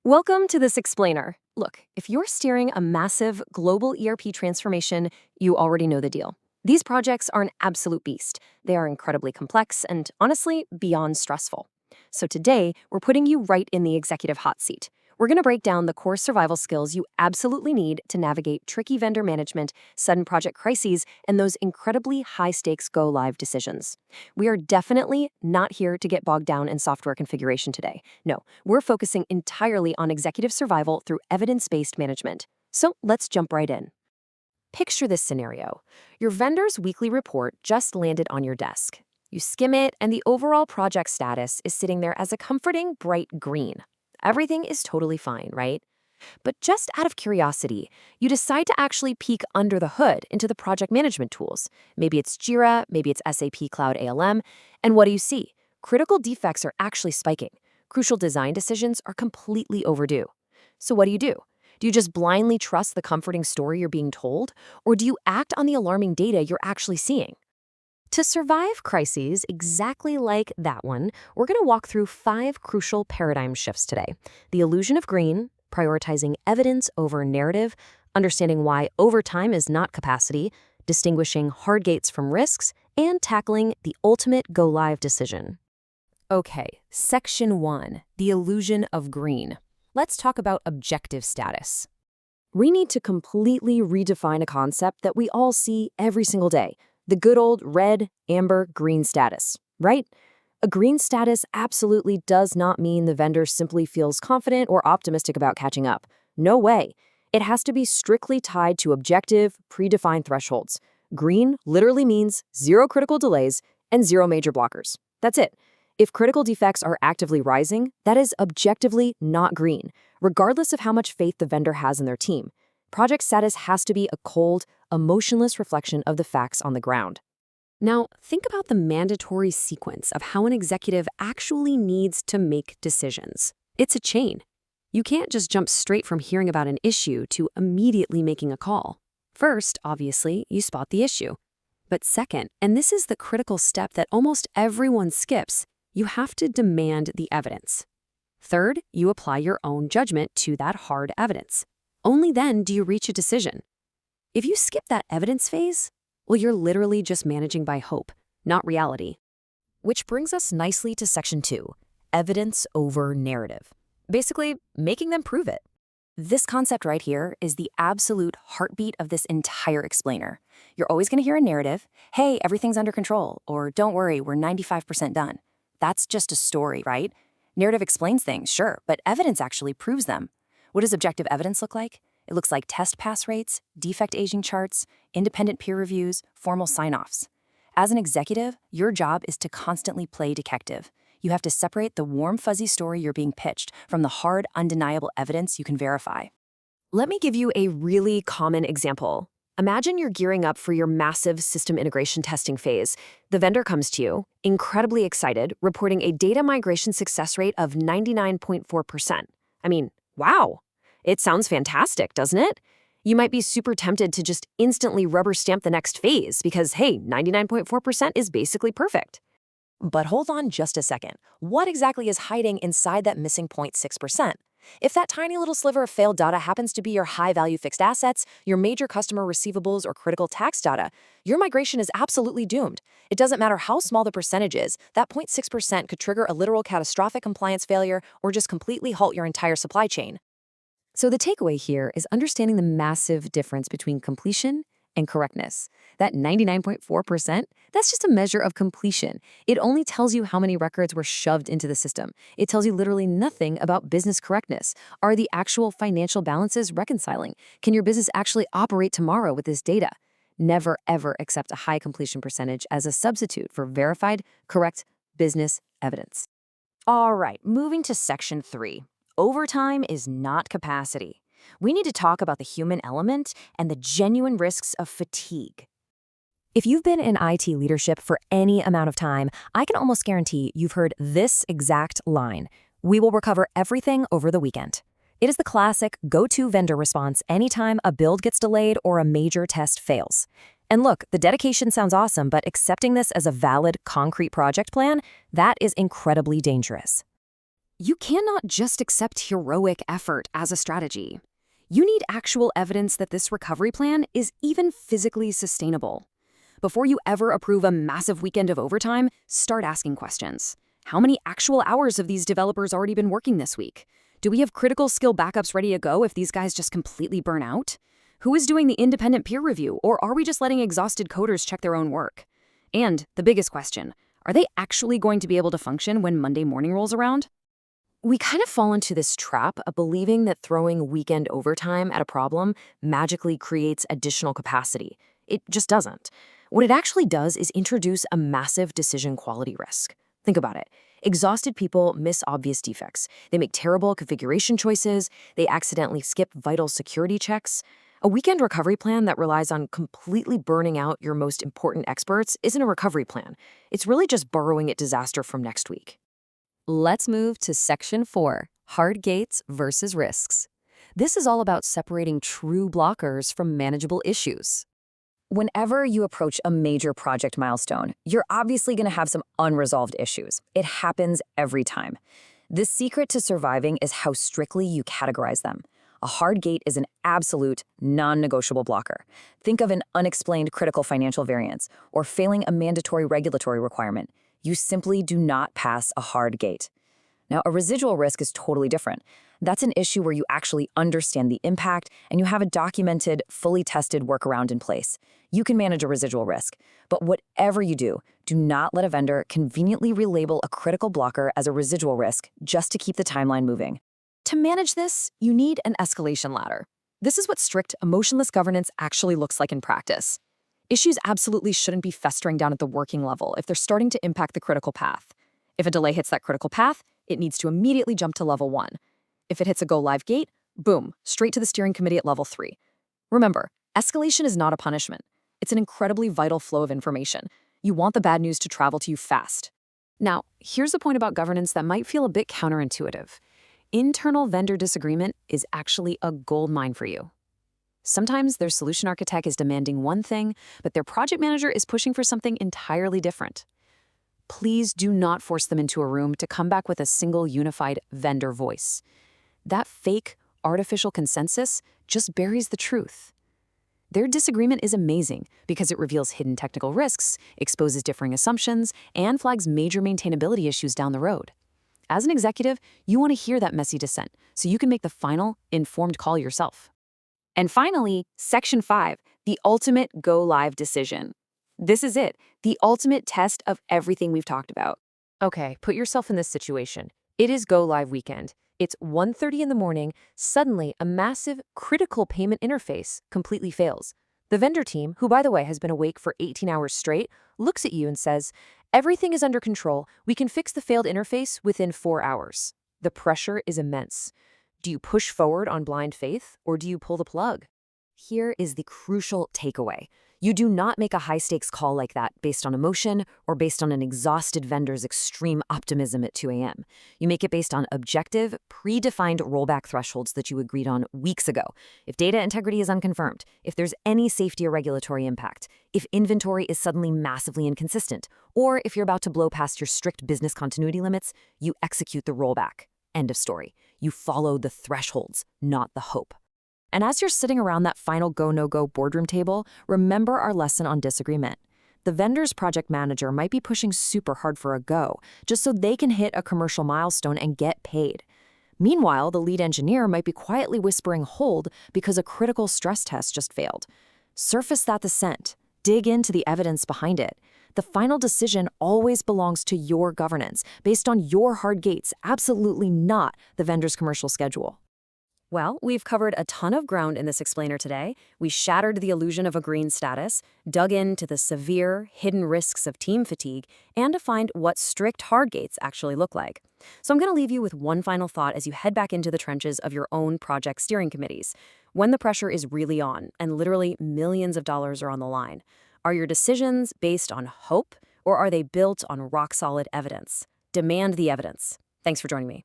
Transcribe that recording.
Welcome to this explainer. Look, if you're steering a massive global ERP transformation, you already know the deal. These projects are an absolute beast. They are incredibly complex and, honestly, beyond stressful. So today, we're putting you right in the executive hot seat. We're going to break down the core survival skills you absolutely need to navigate tricky vendor management, sudden project crises, and those incredibly high-stakes go-live decisions. We are definitely not here to get bogged down in software configuration today. No, we're focusing entirely on executive survival through evidence-based management. So let's jump right in. Picture this scenario. Your vendor's weekly report just landed on your desk. You skim it, and the overall project status is sitting there as a comforting, bright green. Everything is totally fine, right? But just out of curiosity, you decide to actually peek under the hood into the project management tools. Maybe it's Jira, maybe it's SAP Cloud ALM, and what do you see? Critical defects are actually spiking. Crucial design decisions are completely overdue. So what do? Do you just blindly trust the comforting story you're being told, or do you act on the alarming data you're actually seeing? To survive crises exactly like that one, we're going to walk through 5 crucial paradigm shifts today. The illusion of green, prioritizing evidence over narrative, understanding why overtime is not capacity, distinguishing hard gates from risks, and tackling the ultimate go-live decision. Okay, Section 1, the illusion of green. Let's talk about objective status. We need to completely redefine a concept that we all see every single day. The good old red, amber, green status, right? A green status absolutely does not mean the vendor simply feels confident or optimistic about catching up. No way. It has to be strictly tied to objective, predefined thresholds. Green literally means 0 critical delays and 0 major blockers. That's it. If critical defects are actively rising, that is objectively not green, regardless of how much faith the vendor has in their team. Project status has to be a cold, emotionless reflection of the facts on the ground. Now, think about the mandatory sequence of how an executive actually needs to make decisions. It's a chain. You can't just jump straight from hearing about an issue to immediately making a call. First, obviously, you spot the issue. But second, and this is the critical step that almost everyone skips, you have to demand the evidence. Third, you apply your own judgment to that hard evidence. Only then do you reach a decision. If you skip that evidence phase, well, you're literally just managing by hope, not reality. Which brings us nicely to Section 2, evidence over narrative. Basically, making them prove it. This concept right here is the absolute heartbeat of this entire explainer. You're always going to hear a narrative, hey, everything's under control, or don't worry, we're 95% done. That's just a story, right? Narrative explains things, sure, but evidence actually proves them. What does objective evidence look like? It looks like test pass rates, defect aging charts, independent peer reviews, formal sign-offs. As an executive, your job is to constantly play detective. You have to separate the warm, fuzzy story you're being pitched from the hard, undeniable evidence you can verify. Let me give you a really common example. Imagine you're gearing up for your massive system integration testing phase. The vendor comes to you, incredibly excited, reporting a data migration success rate of 99.4%. I mean, wow. It sounds fantastic, doesn't it? You might be super tempted to just instantly rubber stamp the next phase because, hey, 99.4% is basically perfect. But hold on just a second. What exactly is hiding inside that missing 0.6%? If that tiny little sliver of failed data happens to be your high-value fixed assets, your major customer receivables, or critical tax data, your migration is absolutely doomed. It doesn't matter how small the percentage is, that 0.6% could trigger a literal catastrophic compliance failure or just completely halt your entire supply chain. So the takeaway here is understanding the massive difference between completion and correctness. That 99.4%, that's just a measure of completion. It only tells you how many records were shoved into the system. It tells you literally nothing about business correctness. Are the actual financial balances reconciling? Can your business actually operate tomorrow with this data? Never, ever accept a high completion percentage as a substitute for verified, correct business evidence. All right, moving to Section 3. Overtime is not capacity. We need to talk about the human element and the genuine risks of fatigue. If you've been in IT leadership for any amount of time, I can almost guarantee you've heard this exact line: we will recover everything over the weekend. It is the classic go-to vendor response anytime a build gets delayed or a major test fails. And look, the dedication sounds awesome, but accepting this as a valid, concrete project plan, that is incredibly dangerous. You cannot just accept heroic effort as a strategy. You need actual evidence that this recovery plan is even physically sustainable. Before you ever approve a massive weekend of overtime, start asking questions. How many actual hours have these developers already been working this week? Do we have critical skill backups ready to go if these guys just completely burn out? Who is doing the independent peer review, or are we just letting exhausted coders check their own work? And the biggest question, are they actually going to be able to function when Monday morning rolls around? We kind of fall into this trap of believing that throwing weekend overtime at a problem magically creates additional capacity. It just doesn't. What it actually does is introduce a massive decision quality risk. Think about it. Exhausted people miss obvious defects. They make terrible configuration choices. They accidentally skip vital security checks. A weekend recovery plan that relies on completely burning out your most important experts isn't a recovery plan. It's really just borrowing at disaster from next week. Let's move to Section 4, Hard Gates versus Risks. This is all about separating true blockers from manageable issues. Whenever you approach a major project milestone, you're obviously going to have some unresolved issues. It happens every time. The secret to surviving is how strictly you categorize them. A hard gate is an absolute, non-negotiable blocker. Think of an unexplained critical financial variance or failing a mandatory regulatory requirement. You simply do not pass a hard gate. Now, a residual risk is totally different. That's an issue where you actually understand the impact and you have a documented, fully tested workaround in place. You can manage a residual risk, but whatever you do, do not let a vendor conveniently relabel a critical blocker as a residual risk just to keep the timeline moving. To manage this, you need an escalation ladder. This is what strict, emotionless governance actually looks like in practice. Issues absolutely shouldn't be festering down at the working level if they're starting to impact the critical path. If a delay hits that critical path, it needs to immediately jump to level 1. If it hits a go-live gate, boom, straight to the steering committee at level 3. Remember, escalation is not a punishment. It's an incredibly vital flow of information. You want the bad news to travel to you fast. Now, here's a point about governance that might feel a bit counterintuitive. Internal vendor disagreement is actually a goldmine for you. Sometimes their solution architect is demanding one thing, but their project manager is pushing for something entirely different. Please do not force them into a room to come back with a single unified vendor voice. That fake, artificial consensus just buries the truth. Their disagreement is amazing because it reveals hidden technical risks, exposes differing assumptions, and flags major maintainability issues down the road. As an executive, you want to hear that messy dissent so you can make the final, informed call yourself. And finally, Section 5, the ultimate go-live decision. This is it, the ultimate test of everything we've talked about. Okay, put yourself in this situation. It is go-live weekend. It's 1:30 in the morning. Suddenly, a massive, critical payment interface completely fails. The vendor team, who by the way has been awake for 18 hours straight, looks at you and says, "Everything is under control. We can fix the failed interface within 4 hours." The pressure is immense. Do you push forward on blind faith, or do you pull the plug? Here is the crucial takeaway. You do not make a high-stakes call like that based on emotion or based on an exhausted vendor's extreme optimism at 2 a.m. You make it based on objective, predefined rollback thresholds that you agreed on weeks ago. If data integrity is unconfirmed, if there's any safety or regulatory impact, if inventory is suddenly massively inconsistent, or if you're about to blow past your strict business continuity limits, you execute the rollback. End of story. You follow the thresholds, not the hope. And as you're sitting around that final go-no-go boardroom table, remember our lesson on disagreement. The vendor's project manager might be pushing super hard for a go, just so they can hit a commercial milestone and get paid. Meanwhile, the lead engineer might be quietly whispering hold because a critical stress test just failed. Surface that dissent. Dig into the evidence behind it. The final decision always belongs to your governance, based on your hard gates, absolutely not the vendor's commercial schedule. Well, we've covered a ton of ground in this explainer today. We shattered the illusion of a green status, dug into the severe, hidden risks of team fatigue, and defined what strict hard gates actually look like. So I'm going to leave you with one final thought as you head back into the trenches of your own project steering committees. When the pressure is really on, and literally millions of dollars are on the line, are your decisions based on hope, or are they built on rock-solid evidence? Demand the evidence. Thanks for joining me.